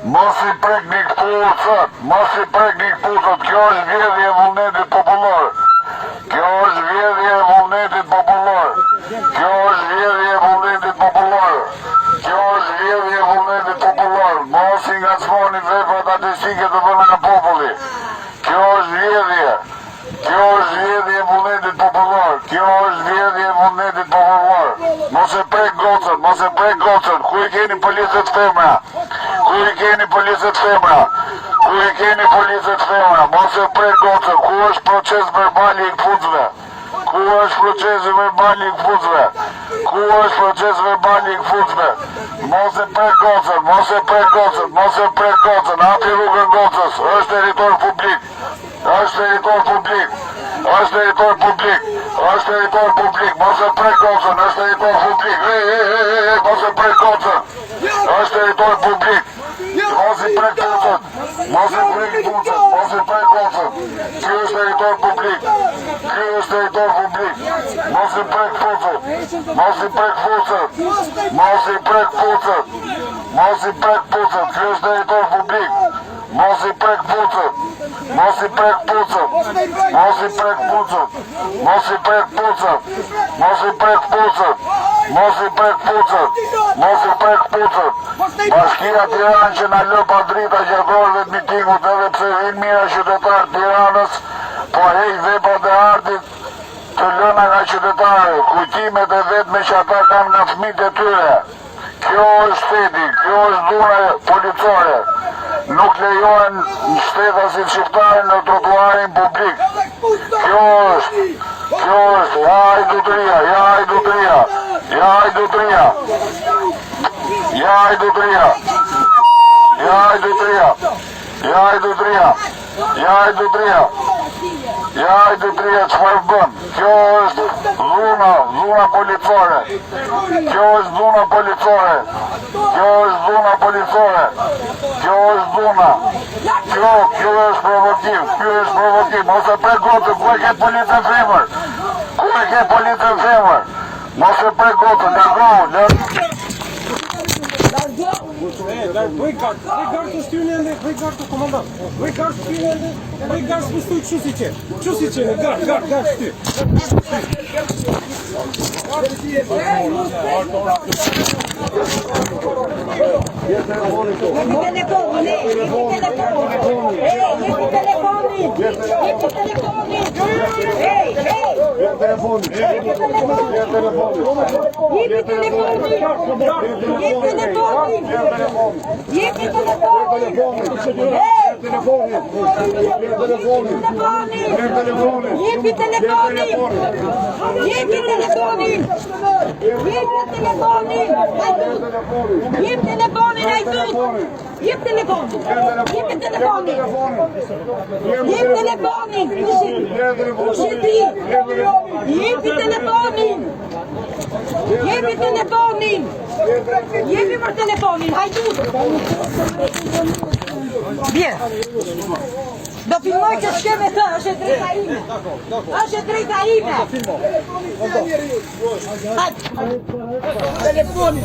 Mos i prek një këpucët, kjo është vjedhje e vullnetit popullor. Kjo është vjedhje e vullnetit popullor. Mos i ngacmoni veprat artistike të bëna nga populli. Kjo është vjedhje e vullnetit popullor. Mos e prek gocën, ku i keni policët femra? Mos e prek gocën, ku është proces verbali i këpucëve? Mos e prek gocën, hapi rrugën gocës, është territor publik. Mos e prek gocën, është territor publik. Mos e prek gocën, është territor publik. Mos i prek pucët. Ky është territor publik. Mos i prek pucët. Ky është territor publik. Mos i prek pucët. Bashkia Tiranë që na lë pa drita gjatorëve të mitingut edhe pse vinë mira qytetarë Tiranës, po hej veprat e artit të lëna nga qytetarë, kujtimet e vetme që ata kanë nga fëmijët e tyre. Kjo është shteti, kjo është dhuna policore. Nuk lejohen në shtetasit shqiptare në trotuarin publik. Kjo është, ja hajdutëria. Çfarë bën? Kjo është dhuna policore. Kjo është dhuna. Kjo është provokim. Mos e prek gocën, ku e ke policën femër? Mos e prek gocën, largohu. Bëj gartë të shtyrin e bëj gartë të komandant. Bëj gartë të shtu që si qenë. Gartë shty. Jepi për telefonin, hajdu! Bje! Do filmoj që shkeme të, është e drejta ime! Hajdu! Telefonin!